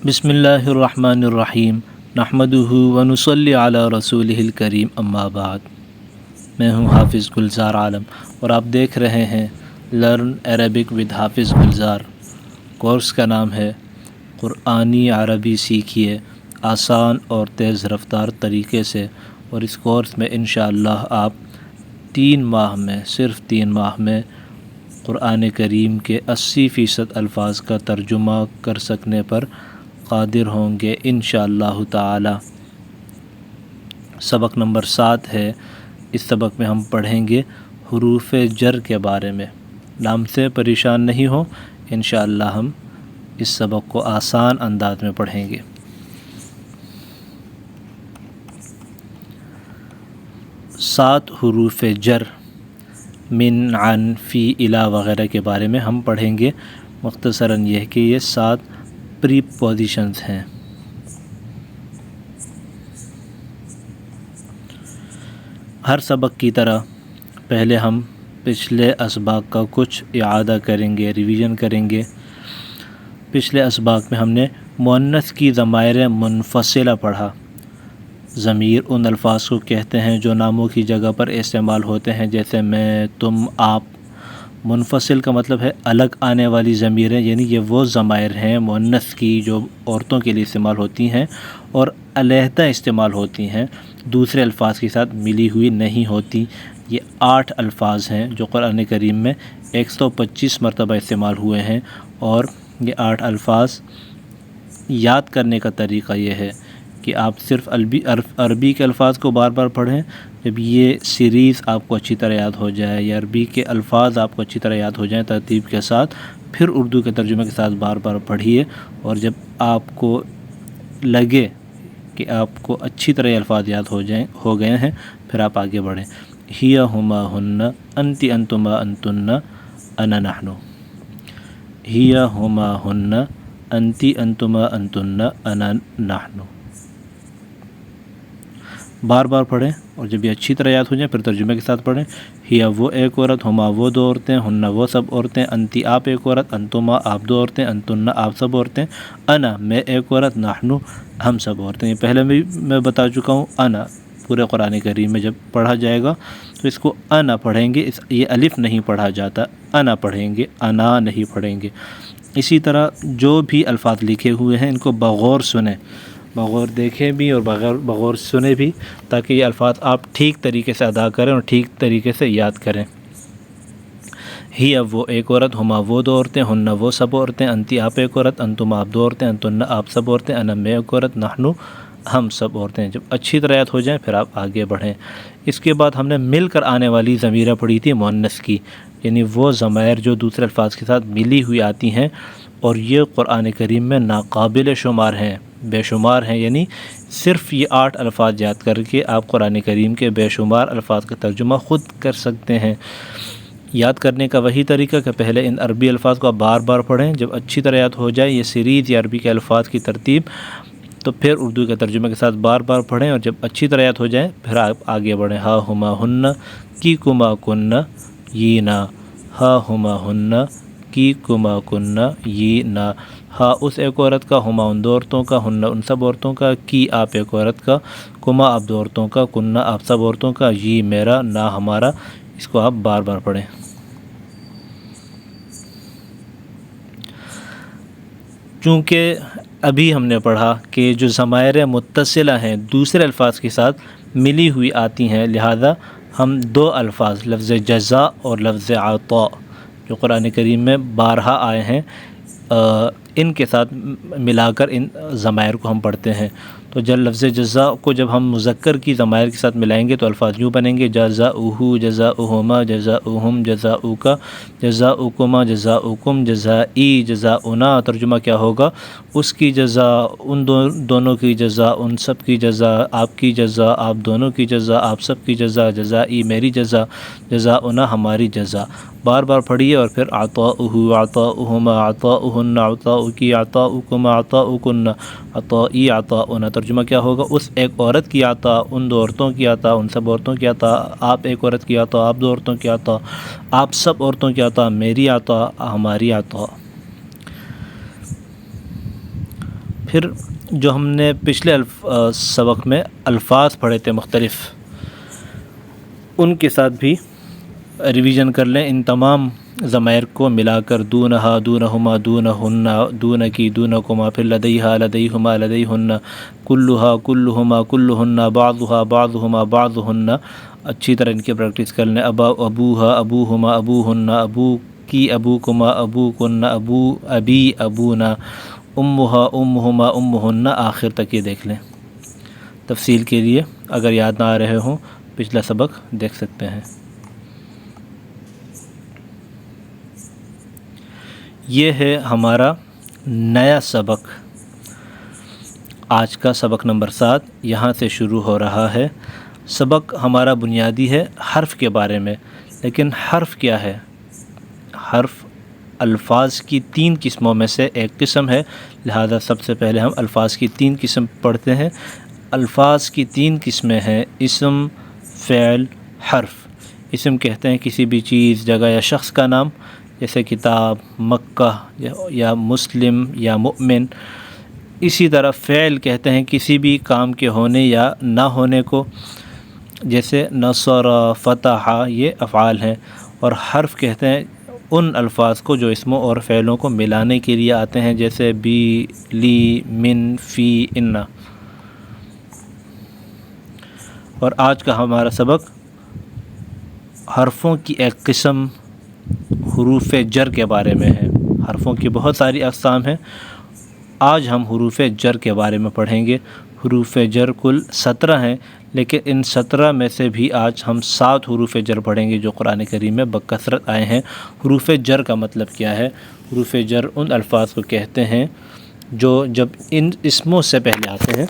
بسم اللہ الرحمن الرحیم نحمدہ ونصلی علی رسولہ الکریم اما بعد۔ میں ہوں حافظ گلزار عالم اور آپ دیکھ رہے ہیں لرن عربک ود حافظ گلزار۔ کورس کا نام ہے قرآنی عربی سیکھیے آسان اور تیز رفتار طریقے سے، اور اس کورس میں انشاءاللہ آپ 3 ماہ میں صرف 3 ماہ میں قرآن کریم کے 80% الفاظ کا ترجمہ کر سکنے پر قادر ہوں گے انشاءاللہ تعالی۔ سبق نمبر 7 ہے۔ اس سبق میں ہم پڑھیں گے حروف جر کے بارے میں۔ نام سے پریشان نہیں ہوں، انشاءاللہ ہم اس سبق کو آسان انداز میں پڑھیں گے۔ 7 حروف جر من، عن، فی، الی وغیرہ کے بارے میں ہم پڑھیں گے۔ مختصراً یہ کہ یہ 7 پری پوزیشنز ہیں۔ ہر سبق کی طرح پہلے ہم پچھلے اسباق کا کچھ اعادہ کریں گے، ریویژن کریں گے۔ پچھلے اسباق میں ہم نے مؤنث کی ضمائر منفصلہ پڑھا۔ ضمیر ان الفاظ کو کہتے ہیں جو ناموں کی جگہ پر استعمال ہوتے ہیں، جیسے میں، تم، آپ۔ منفصل کا مطلب ہے الگ آنے والی ضمیریں، یعنی یہ وہ ضمائر ہیں مؤنث کی جو عورتوں کے لیے استعمال ہوتی ہیں اور علیحدہ استعمال ہوتی ہیں، دوسرے الفاظ کے ساتھ ملی ہوئی نہیں ہوتی۔ یہ 8 الفاظ ہیں جو قرآن کریم میں 125 مرتبہ استعمال ہوئے ہیں، اور یہ 8 الفاظ یاد کرنے کا طریقہ یہ ہے کہ آپ صرف عربی کے الفاظ کو بار بار پڑھیں۔ جب یہ سیریز آپ کو اچھی طرح یاد ہو جائے یا عربی کے الفاظ آپ کو اچھی طرح یاد ہو جائیں ترتیب کے ساتھ، پھر اردو کے ترجمے کے ساتھ بار بار پڑھیے، اور جب آپ کو لگے کہ آپ کو اچھی طرح الفاظ یاد ہو گئے ہیں، پھر آپ آگے بڑھیں۔ ہی ہما ہن، انتی انتما انتن، انا نحن۔ ہی ہما ہن، انتی انتما انتن، انا نحن۔ بار بار پڑھیں، اور جب یہ اچھی طرح یاد ہو جائیں پھر ترجمے کے ساتھ پڑھیں۔ ہیا وہ ایک عورت، ہما وہ 2 عورتیں، ہن وہ سب عورتیں، انتی آپ ایک عورت، انتما آپ 2 عورتیں، انتن آپ سب عورتیں، انا میں ایک عورت، نحن ہم سب عورتیں۔ یہ پہلے بھی میں بتا چکا ہوں۔ انا پورے قرآن کریم میں جب پڑھا جائے گا تو اس کو انا پڑھیں گے، یہ الف نہیں پڑھا جاتا، انا پڑھیں گے، انا نہیں پڑھیں گے۔ اسی طرح جو بھی الفاظ لکھے ہوئے ہیں ان کو بغور سنیں، بغور دیکھیں بھی اور بغور سنے بھی، تاکہ یہ الفاظ آپ ٹھیک طریقے سے ادا کریں اور ٹھیک طریقے سے یاد کریں۔ ہی اب وہ ایک عورت، ہما وہ 2 عورتیں، ہن وہ سب عورتیں، انتی آپ ایک عورت، انتم آپ 2 عورتیں، انتن آپ سب عورتیں، انا میں ایک عورت، نحن ہم سب عورتیں۔ جب اچھی طرح یاد ہو جائیں پھر آپ آگے بڑھیں۔ اس کے بعد ہم نے مل کر آنے والی ضمیریں پڑھی تھی مؤنث کی، یعنی وہ ضمائر جو دوسرے الفاظ کے ساتھ ملی ہوئی آتی ہیں، اور یہ قرآن کریم میں ناقابل شمار ہیں، بے شمار ہیں، یعنی صرف یہ 8 الفاظ یاد کر کے آپ قرآن کریم کے بے شمار الفاظ کا ترجمہ خود کر سکتے ہیں۔ یاد کرنے کا وہی طریقہ کہ پہلے ان عربی الفاظ کو آپ بار بار پڑھیں، جب اچھی طرح یاد ہو جائے یہ سیریز یا عربی کے الفاظ کی ترتیب، تو پھر اردو کے ترجمے کے ساتھ بار بار پڑھیں، اور جب اچھی طرح یاد ہو جائے پھر آپ آگے بڑھیں۔ ہا ہما ہن، کی کما کن، یہ نا۔ ہا ہما ہن، کی کما کن، یہ نا۔ ہا اس ایک عورت کا، ہما ان 2 عورتوں کا، ہن ان سب عورتوں کا، کی آپ ایک عورت کا، کما آپ 2 عورتوں کا، کننا آپ سب عورتوں کا، یہ میرا، نا ہمارا۔ اس کو آپ بار بار پڑھیں۔ چونکہ ابھی ہم نے پڑھا کہ جو ضمائر متصلہ ہیں دوسرے الفاظ کے ساتھ ملی ہوئی آتی ہیں، لہذا ہم 2 الفاظ لفظ جزا اور لفظ عطا جو قرآن کریم میں 12 آئے ہیں، ان کے ساتھ ملا کر ان ضمائر کو ہم پڑھتے ہیں۔ تو جب لفظ جزا کو جب ہم مذکر کی ضمائر کے ساتھ ملائیں گے تو الفاظ یوں بنیں گے: جزاؤہ، جزاؤہما، جزاؤہم، جزاؤکا، جزاؤکما، جزاؤکم، جزائی، جزاؤنا۔ ترجمہ کیا ہوگا؟ اس کی جزا، ان دونوں کی جزا، ان سب کی جزا، آپ کی جزا، آپ دونوں کی جزا، آپ سب کی جزا، جزائی میری جزا، جزاؤنا ہماری جزا۔ بار بار پڑھیے، اور پھر عطاؤہ، عطاؤہما، عطاؤہن، عطاؤکی، عطاؤکما، عطاؤکن، عطائی، عطاؤنا۔ ترجمہ کیا ہوگا؟ اس ایک عورت کی عطا، ان 2 عورتوں کی عطا، ان سب عورتوں کی عطا، آپ ایک عورت کی عطا، آپ 2 عورتوں کی عطا، آپ سب عورتوں کی عطا، میری عطا، ہماری عطا۔ پھر جو ہم نے پچھلے سبق میں الفاظ پڑھے تھے مختلف، ان کے ساتھ بھی ریویژن کر لیں. ان تمام ضمائر کو ملا کر دونہا، دونہما، دونہن، دونکی، دونکما، پھر لدیہا، لدیہما، لدیہن، کلہا، کلہما، کلہن، بعضہا، بعضہما، بعضہن. اچھی طرح ان کی پریکٹس کر لیں. ابوہا، ابوہما، ابوہن، ابوکی، ابوکما، ابوکن، ابی، ابونا، امہا، امہما، امہن، آخر تک یہ دیکھ لیں. تفصیل کے لیے اگر یاد نہ آ رہے ہوں پچھلا سبق دیکھ سکتے ہیں. یہ ہے ہمارا نیا سبق، آج کا سبق نمبر 7 یہاں سے شروع ہو رہا ہے. سبق ہمارا بنیادی ہے حرف کے بارے میں. لیکن حرف کیا ہے؟ حرف الفاظ کی 3 قسموں میں سے ایک قسم ہے، لہذا سب سے پہلے ہم الفاظ کی 3 قسم پڑھتے ہیں. الفاظ کی 3 قسمیں ہیں: اسم، فعل، حرف. اسم کہتے ہیں کسی بھی چیز، جگہ یا شخص کا نام، جیسے کتاب، مکہ یا مسلم یا مؤمن. اسی طرح فعل کہتے ہیں کسی بھی کام کے ہونے یا نہ ہونے کو، جیسے نصر، فتح، یہ افعال ہیں. اور حرف کہتے ہیں ان الفاظ کو جو اسموں اور فعلوں کو ملانے کے لیے آتے ہیں، جیسے بی، لی، من، فی، ان. اور آج کا ہمارا سبق حرفوں کی ایک قسم حروف جر کے بارے میں ہے. حرفوں کی بہت ساری اقسام ہیں، آج ہم حروف جر کے بارے میں پڑھیں گے. حروف جر کل 17 ہیں، لیکن ان 17 میں سے بھی آج ہم 7 حروف جر پڑھیں گے جو قرآن کریم میں بکثرت آئے ہیں. حروف جر کا مطلب کیا ہے؟ حروف جر ان الفاظ کو کہتے ہیں جو جب ان اسموں سے پہلے آتے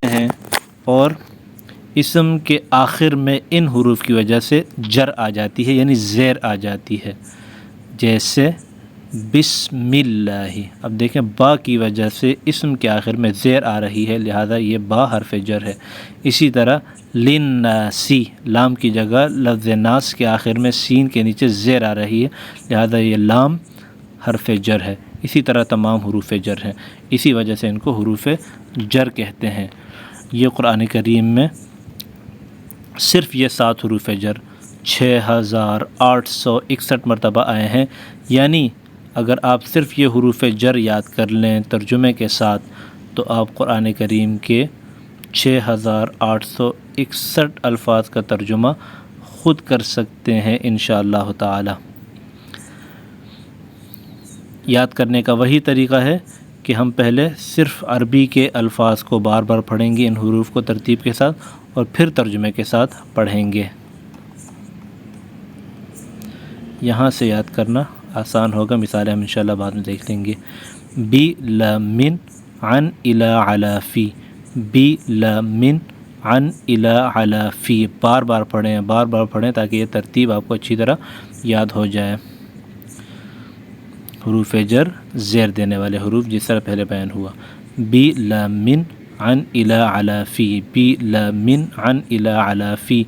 ہیں اور اسم کے آخر میں ان حروف کی وجہ سے جر آ جاتی ہے، یعنی زیر آ جاتی ہے. جیسے بسم اللہ. اب دیکھیں با کی وجہ سے اسم کے آخر میں زیر آ رہی ہے، لہذا یہ با حرف جر ہے. اسی طرح للناسی، لام کی جگہ لفظ ناس کے آخر میں سین کے نیچے زیر آ رہی ہے، لہذا یہ لام حرف جر ہے. اسی طرح تمام حروف جر ہیں، اسی وجہ سے ان کو حروف جر کہتے ہیں. یہ قرآن کریم میں صرف یہ 7 حروف جر 6861 مرتبہ آئے ہیں. یعنی اگر آپ صرف یہ حروف جر یاد کر لیں ترجمے کے ساتھ تو آپ قرآن کریم کے 6861 الفاظ کا ترجمہ خود کر سکتے ہیں انشاءاللہ تعالی. یاد کرنے کا وہی طریقہ ہے کہ ہم پہلے صرف عربی کے الفاظ کو بار بار پڑھیں گے ان حروف کو ترتیب کے ساتھ، اور پھر ترجمے کے ساتھ پڑھیں گے. یہاں سے یاد کرنا آسان ہوگا، مثالیں ہم انشاءاللہ بعد میں دیکھ لیں گے. بی لامن عن الی علی فی، بی لامن عن الی علی فی. بار بار پڑھیں تاکہ یہ ترتیب آپ کو اچھی طرح یاد ہو جائے. حروف جر زیر دینے والے حروف جس طرح پہلے بیان ہوا. بی لامن عن الی علی فی، بی لامن عن الی علی فی.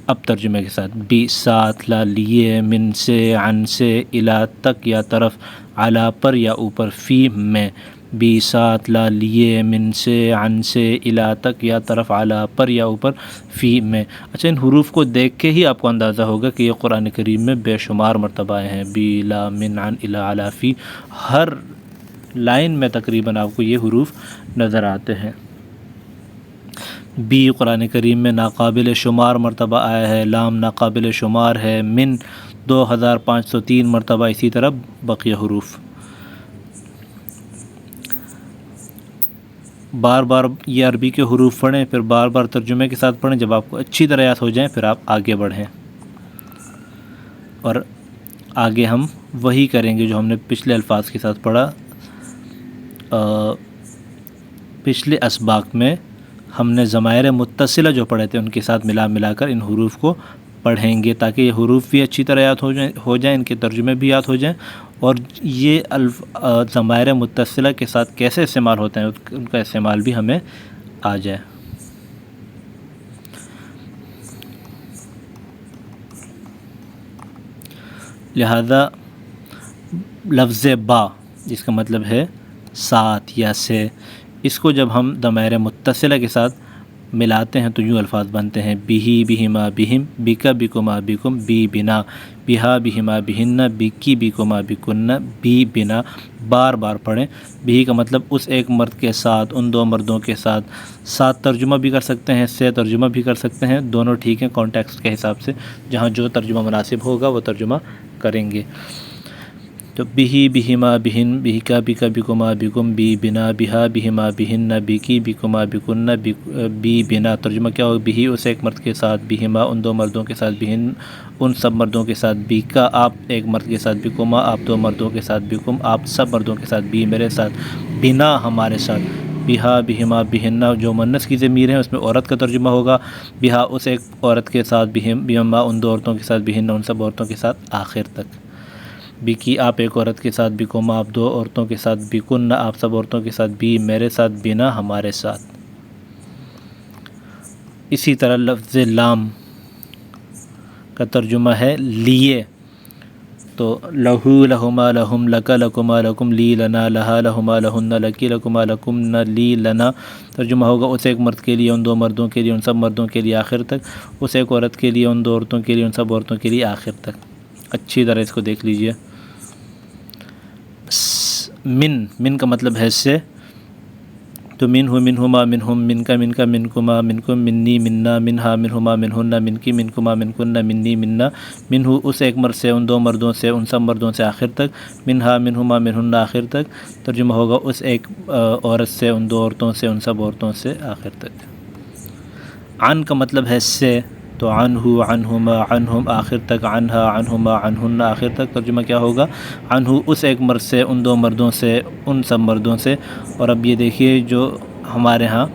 اب ترجمے کے ساتھ: بی ساتھ، لا لیے، من سے، عن سے، الی تک یا طرف، علی پر یا اوپر، فی میں. بی ساتھ، لا لیے، من سے، عن سے، الی تک یا طرف، علی پر یا اوپر، فی میں. اچھا، ان حروف کو دیکھ کے ہی آپ کو اندازہ ہوگا کہ یہ قرآن کریم میں بے شمار مرتبہ آئے ہیں. بی لا من عن الی علی فی، ہر لائن میں تقریباً آپ کو یہ حروف نظر آتے ہیں. بی قرآن کریم میں ناقابل شمار مرتبہ آیا ہے، لام ناقابل شمار ہے، من 2503 مرتبہ، اسی طرح بقیہ حروف. بار بار یہ عربی کے حروف پڑھیں، پھر بار بار ترجمے کے ساتھ پڑھیں. جب آپ کو اچھی طرح یاد ہو جائیں پھر آپ آگے بڑھیں، اور آگے ہم وہی کریں گے جو ہم نے پچھلے الفاظ کے ساتھ پڑھا. پچھلے اسباق میں ہم نے ضمائر متصلہ جو پڑھے تھے ان کے ساتھ ملا کر ان حروف کو پڑھیں گے تاکہ یہ حروف بھی اچھی طرح یاد ہو جائیں، ان کے ترجمے بھی یاد ہو جائیں، اور یہ ضمائر متصلہ کے ساتھ کیسے استعمال ہوتے ہیں ان کا استعمال بھی ہمیں آ جائے. لہذا لفظ با جس کا مطلب ہے ساتھ یا سے. اس کو جب ہم ضمائر متصلہ کے ساتھ ملاتے ہیں تو یوں الفاظ بنتے ہیں بہی بہما بہم بکا بکما بکم بی بنا بہا بہما بہن بکی بکما بکن بی بنا. بار بار پڑھیں. بہی کا مطلب اس ایک مرد کے ساتھ، ان دو مردوں کے ساتھ. ساتھ ترجمہ بھی کر سکتے ہیں، سے ترجمہ بھی کر سکتے ہیں، دونوں ٹھیک ہیں کانٹیکسٹ کے حساب سے. جہاں جو ترجمہ مناسب ہوگا وہ ترجمہ کریں گے. تو بہی بہما بہن بہکا بکا بکما بکم بی بنا بہا بہما بہن بکی بکما بکن بی بنا. ترجمہ کیا ہوگا؟ بہی اس ایک مرد کے ساتھ، بہما ان دو مردوں کے ساتھ، بہن ان سب مردوں کے ساتھ، بکا آپ ایک مرد کے ساتھ، بکما آپ دو مردوں کے ساتھ، بکم آپ سب مردوں کے ساتھ، بی میرے ساتھ، بنا ہمارے ساتھ. بہا بہما بہننا جو مؤنث کی ضمیر ہے اس میں عورت کا ترجمہ ہوگا. بہا اس ایک عورت کے ساتھ، بہما ان دو عورتوں کے ساتھ، بہن ان سب عورتوں کے ساتھ آخر تک. بکی آپ ایک عورت کے ساتھ، بکما آپ دو عورتوں کے ساتھ، بکن آپ سب عورتوں کے ساتھ، بی میرے ساتھ، بنا ہمارے ساتھ. اسی طرح لفظ لام کا ترجمہ ہے لیے. تو لہو لہما لہم لک لکما لکم لی لنا لہا لہما لہن لکی لکما لکم نہ لی لنا. ترجمہ ہوگا اس ایک مرد کے لیے، ان دو مردوں کے لیے، ان سب مردوں کے لیے آخر تک. اس ایک عورت کے لیے، ان دو عورتوں کے لیے، ان سب عورتوں کے لیے آخر تک. اچھی طرح اس کو دیکھ لیجئے. من کا مطلب ہے سے. تو منہ منہما منہم منکا منکا منکما منکم منی منا منہا منہما منہن منکی منکما منکن منی منا. منہ اس ایک مرد سے، ان دو مردوں سے، ان سب مردوں سے آخر تک. منہا منہما منہن آخر تک. ترجمہ ہوگا اس ایک عورت سے، ان دو عورتوں سے، ان سب عورتوں سے آخر تک. عن کا مطلب ہے سے. تو عنہ عنہما عنہم آخر تک، عنہا عنہما عنہن آخر تک. ترجمہ کیا ہوگا؟ عنہ اس ایک مرد سے، ان دو مردوں سے، ان سب مردوں سے. اور اب یہ دیکھیے جو ہمارے ہاں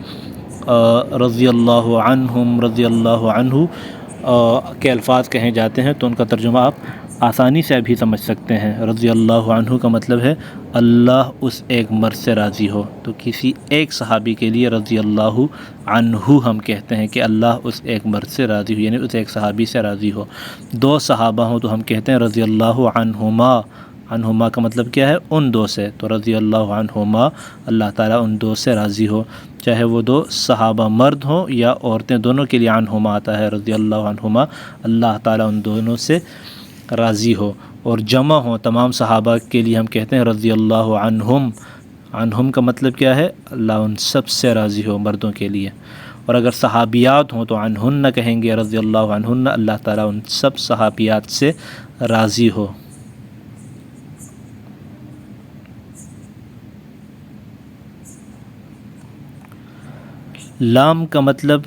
رضی اللہ عنہم رضی اللہ عنہ کے الفاظ کہیں جاتے ہیں تو ان کا ترجمہ آپ آسانی سے ابھی سمجھ سکتے ہیں. رضی اللہ عنہ کا مطلب ہے اللہ اس ایک مرد سے راضی ہو. تو کسی ایک صحابی کے لیے رضی اللہ عنہ ہم کہتے ہیں کہ اللہ اس ایک مرد سے راضی ہو، یعنی اس ایک صحابی سے راضی ہو. دو صحابہ ہوں تو ہم کہتے ہیں رضی اللہ عنہما. عنہما کا مطلب کیا ہے؟ ان دو سے. تو رضی اللہ عنہما اللہ تعالیٰ ان دو سے راضی ہو، چاہے وہ دو صحابہ مرد ہوں یا عورتیں، دونوں کے لیے عنہما آتا ہے. رضی اللہ عنہما اللہ تعالیٰ ان دونوں سے راضی ہو. اور جمع ہوں تمام صحابہ کے لیے ہم کہتے ہیں رضی اللہ عنہم. عنہم کا مطلب کیا ہے؟ اللہ ان سب سے راضی ہو مردوں کے لیے. اور اگر صحابیات ہوں تو عنہن کہیں گے رضی اللہ عنہن اللہ تعالیٰ ان سب صحابیات سے راضی ہو. لام کا مطلب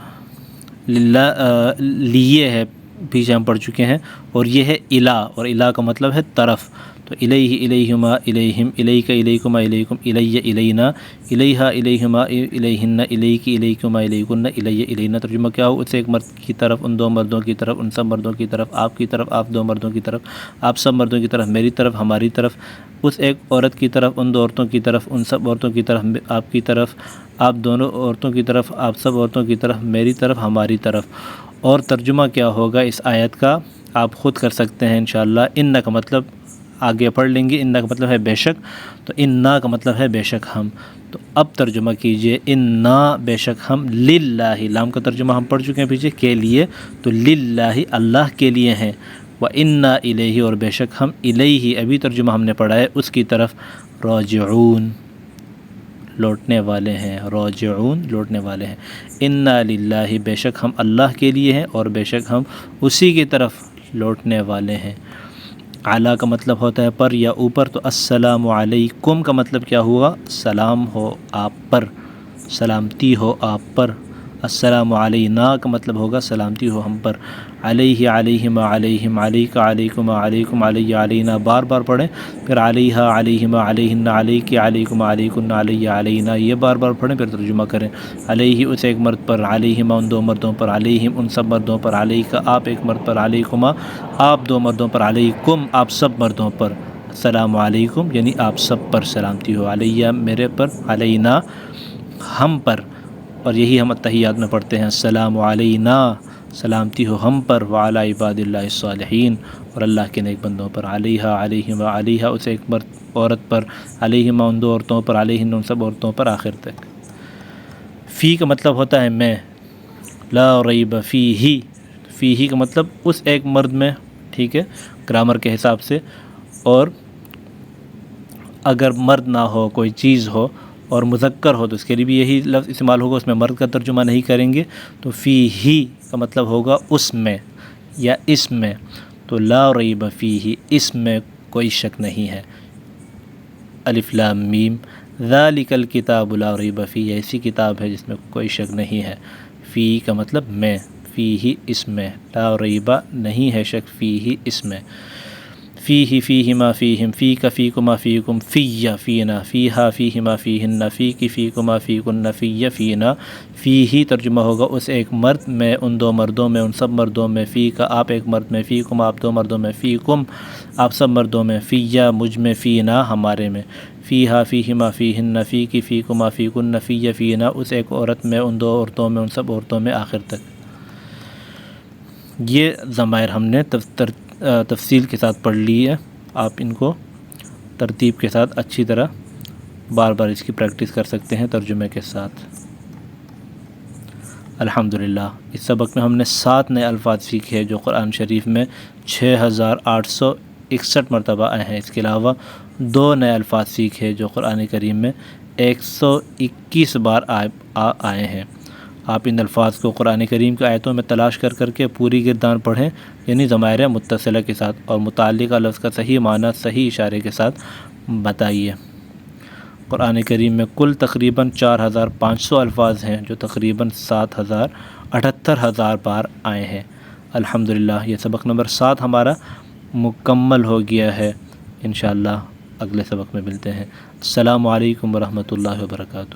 لیے ہے، پیچھے ہم پڑھ چکے ہیں. اور یہ ہے الہ، اور الہ کا مطلب ہے طرف. تو الیہ الیہما الیہم الیک الیکما الیکم الیہ الینا الیہا الیہما الیہن الیک الیکما الیکن الیہ الینا. ترجمہ کیا ہو؟ اس ایک مرد کی طرف، ان دو مردوں کی طرف، ان سب مردوں کی طرف، آپ کی طرف، آپ دو مردوں کی طرف، آپ سب مردوں کی طرف، میری طرف، ہماری طرف. اس ایک عورت کی طرف، ان دو عورتوں کی طرف، ان سب عورتوں کی طرف، آپ کی طرف، آپ دونوں عورتوں کی طرف، آپ سب عورتوں کی طرف، میری طرف، ہماری طرف. اور ترجمہ کیا ہوگا اس آیت کا آپ خود کر سکتے ہیں انشاءاللہ. ان کا مطلب آگے پڑھ لیں گے. ان کا مطلب ہے بے شک، تو انا کا مطلب ہے بے شک ہم. تو اب ترجمہ کیجئے انا بے شک ہم، للہ لام کا ترجمہ ہم پڑھ چکے ہیں پیچھے، کے لیے. تو للہ اللہ کے لیے ہیں. وَإِنَّا إِلَيْهِ اور بے شک ہم، الیہ ابھی ترجمہ ہم نے پڑھا ہے، اس کی طرف راجعون لوٹنے والے ہیں. راجعون لوٹنے والے ہیں. انا للہ بے شک ہم اللہ کے لیے ہیں، اور بے شک ہم اسی کی طرف لوٹنے والے ہیں. اعلیٰ کا مطلب ہوتا ہے پر یا اوپر. تو السلام علیکم کا مطلب کیا ہوا؟ سلام ہو آپ پر، سلامتی ہو آپ پر. السلام علینا کا مطلب ہوگا سلامتی ہو ہم پر. علیہ علیہما علیہم علیک علیکما علیکم علیہ علینا بار بار پڑھیں. پھر علیہ علیہما علیہن علیک علیکما علیکن علیہ علینا یہ بار بار پڑھیں، پھر ترجمہ کریں. علیہ اس ایک مرد پر، علیہما ان دو مردوں پر، علیہم ان سب مردوں پر، علیک آپ ایک مرد پر، علیکما آپ دو مردوں پر، علیکم آپ سب مردوں پر. السلام علیکم یعنی آپ سب پر سلامتی ہو. علیہ میرے پر، علینا ہم پر. اور یہی ہم التحیات میں پڑھتے ہیں السلام علینا سلامتی ہو ہم پر، وعلی عباد اللہ الصالحین، اور اللہ کے نیک بندوں پر، علیہا علیہم علیہا اس ایک مرد عورت پر، علیہم ان دو عورتوں پر، علیہن ان سب عورتوں پر آخر تک۔ فی کا مطلب ہوتا ہے میں، لا ریب فیہ، فیہ کا مطلب اس ایک مرد میں، ٹھیک ہے، گرامر کے حساب سے، اور اگر مرد نہ ہو کوئی چیز ہو اور مذکر ہو تو اس کے لیے بھی یہی لفظ استعمال ہوگا، اس میں مرد کا ترجمہ نہیں کریں گے، تو فیہ کا مطلب ہوگا اس میں یا اس میں، تو لا ریب فیہ اس میں کوئی شک نہیں ہے۔ الف لام میم، ذالک الکتاب لا ریب فیہ، ایسی کتاب ہے جس میں کوئی شک نہیں ہے۔ فی کا مطلب میں، فیہ اس میں، لا ریب نہیں ہے شک، فیہ اس میں۔ فیہ فیہما فیہم، فی کا فیکما فیکم، فیہ فینا، فیہا فیہما فیہن، فی کی فیکما فیکن، فیہ فینا۔ فیہ ترجمہ ہوگا اس ایک مرد میں، ان دو مردوں میں، ان سب مردوں میں، فی کا آپ ایک مرد میں، فیکم آپ دو مردوں میں، فیکم آپ سب مردوں میں، فیہ مجھ میں، فینا ہمارے میں، فیہا فیہما فیہن، فی کی فیکما فیکن، فیہ فینا اس ایک عورت میں، ان دو عورتوں میں، ان سب عورتوں میں، آخر تک۔ یہ ضمائر ہم نے تفصیل کے ساتھ پڑھ لی ہے، آپ ان کو ترتیب کے ساتھ اچھی طرح بار بار اس کی پریکٹس کر سکتے ہیں ترجمے کے ساتھ۔ الحمدللہ اس سبق میں ہم نے 7 نئے الفاظ سیکھے جو قرآن شریف میں 6861 مرتبہ آئے ہیں۔ اس کے علاوہ 2 نئے الفاظ سیکھے جو قرآن کریم میں 121 بار آئے ہیں۔ آپ ان الفاظ کو قرآن کریم کی آیتوں میں تلاش کر کر کے پوری گردان پڑھیں، یعنی ضمائر متصلہ کے ساتھ، اور متعلقہ لفظ کا صحیح معنی صحیح اشارے کے ساتھ بتائیے۔ قرآن کریم میں کل تقریباً 4500 الفاظ ہیں جو تقریباً 78,000 بار آئے ہیں۔ الحمدللہ یہ سبق نمبر 7 ہمارا مکمل ہو گیا ہے۔ انشاءاللہ اگلے سبق میں ملتے ہیں۔ السلام علیکم ورحمۃ اللہ وبرکاتہ۔